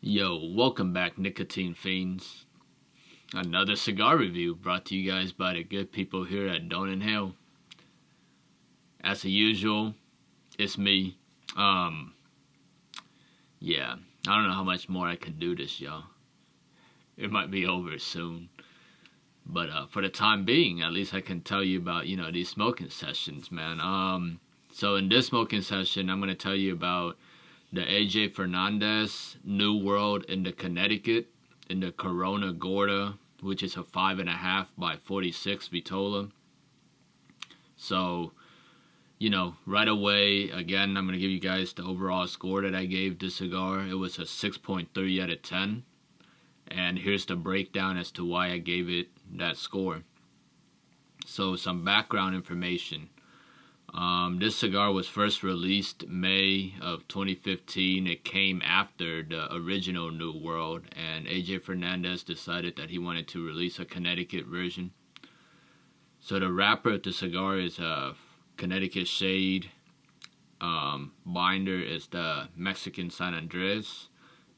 Yo, welcome back, nicotine fiends. Another cigar review brought to you guys by the good people here at Don't Inhale. As usual, it's me. Yeah, I don't know how much more I can do this, y'all. It might be over soon. But for the time being, at least I can tell you about, these smoking sessions, man. So in this smoking session, I'm going to tell you about the AJ Fernandez New World in the Connecticut in the Corona Gorda, which is a 5.5 by 46 vitola. So, right away, again, I'm going to give you guys the overall score that I gave this cigar. It was a 6.3 out of 10. And here's the breakdown as to why I gave it that score. So, some background information. This cigar was first released May of 2015. It came after the original New World, and AJ Fernandez decided that he wanted to release a Connecticut version. So the wrapper of the cigar is a Connecticut shade. Binder is the Mexican San Andres,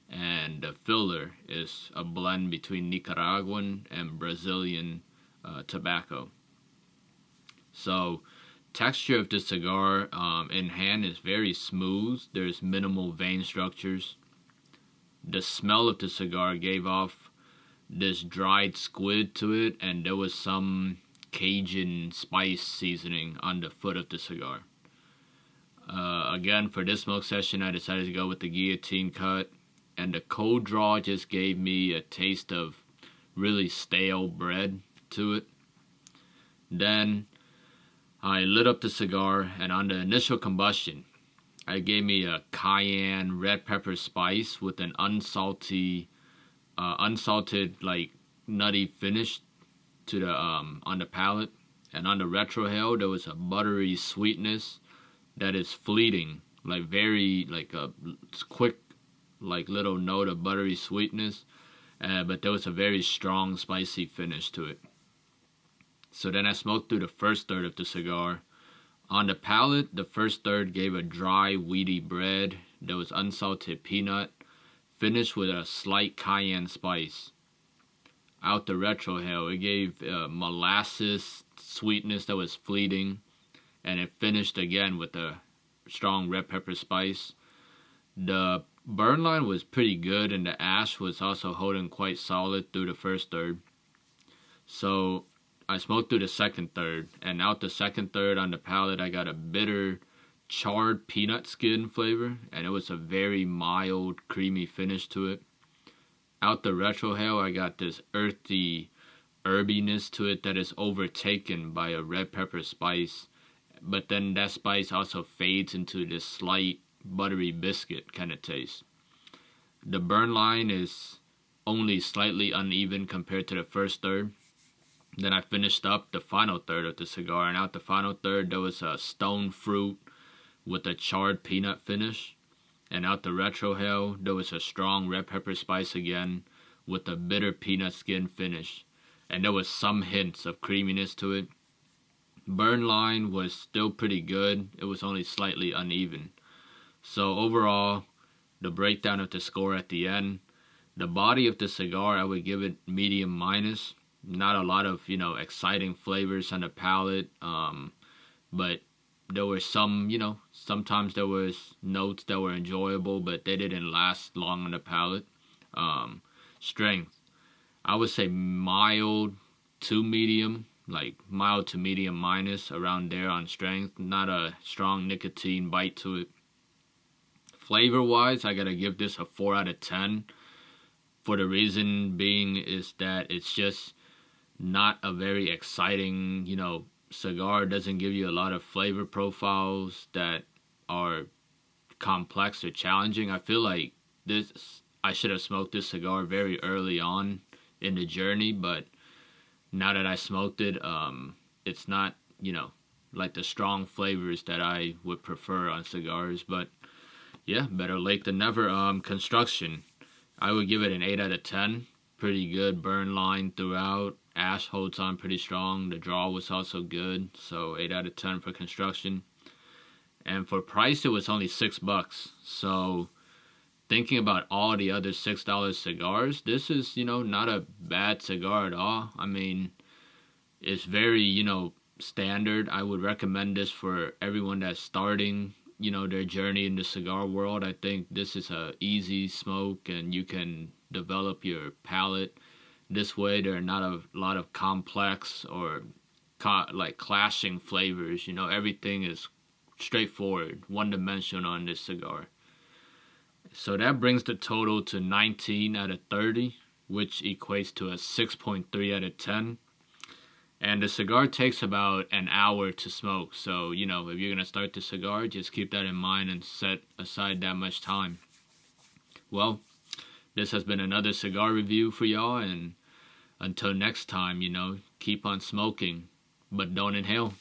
and the filler is a blend between Nicaraguan and Brazilian tobacco. So texture of the cigar in hand is very smooth. There's minimal vein structures. The smell of the cigar gave off this dried squid to it, and there was some Cajun spice seasoning on the foot of the cigar. Again, for this smoke session, I decided to go with the guillotine cut, and the cold draw just gave me a taste of really stale bread to it. Then I lit up the cigar, and on the initial combustion, it gave me a cayenne red pepper spice with an unsalted, like nutty finish to the on the palate. And on the retrohale, there was a buttery sweetness that is fleeting, like very like a quick, like little note of buttery sweetness, but there was a very strong spicy finish to it. So then I smoked through the first third of the cigar. On the palate, the first third gave a dry, weedy bread. There was unsalted peanut, finished with a slight cayenne spice. Out the retrohale, it gave molasses sweetness that was fleeting, and it finished again with a strong red pepper spice. The burn line was pretty good, and the ash was also holding quite solid through the first third. So I smoked through the second third, and out the second third on the palate, I got a bitter, charred peanut skin flavor, and it was a very mild, creamy finish to it. Out the retrohale, I got this earthy herbiness to it that is overtaken by a red pepper spice, but then that spice also fades into this slight, buttery biscuit kind of taste. The burn line is only slightly uneven compared to the first third. Then I finished up the final third of the cigar, and out the final third, there was a stone fruit with a charred peanut finish. And out the retrohale, there was a strong red pepper spice again with a bitter peanut skin finish. And there was some hints of creaminess to it. Burn line was still pretty good. It was only slightly uneven. So overall, the breakdown of the score at the end, the body of the cigar, I would give it medium minus. Not a lot of, exciting flavors on the palate, but there were some, sometimes there was notes that were enjoyable, but they didn't last long on the palate. Strength, I would say mild to medium, like mild to medium minus, around there on strength. Not a strong nicotine bite to it. Flavor-wise, I gotta give this a 4 out of 10. For the reason being is that it's just not a very exciting, cigar. It doesn't give you a lot of flavor profiles that are complex or challenging. I feel like I should have smoked this cigar very early on in the journey, but now that I smoked it, it's not, like the strong flavors that I would prefer on cigars. But yeah, better late than never. Construction, I would give it an 8 out of 10. Pretty good burn line throughout. Ash holds on pretty strong. The draw was also good. So 8 out of 10 for construction. And for price, it was only $6. So thinking about all the other $6 cigars, this is, not a bad cigar at all. I mean, it's very, standard. I would recommend this for everyone that's starting, their journey in the cigar world. I think this is a easy smoke and you can develop your palate. This way, there are not a lot of complex or like clashing flavors. Everything is straightforward, one-dimensional on this cigar. So that brings the total to 19 out of 30, which equates to a 6.3 out of 10. And the cigar takes about an hour to smoke. So, if you're going to start the cigar, just keep that in mind and set aside that much time. Well, this has been another cigar review for y'all. And until next time, keep on smoking, but don't inhale.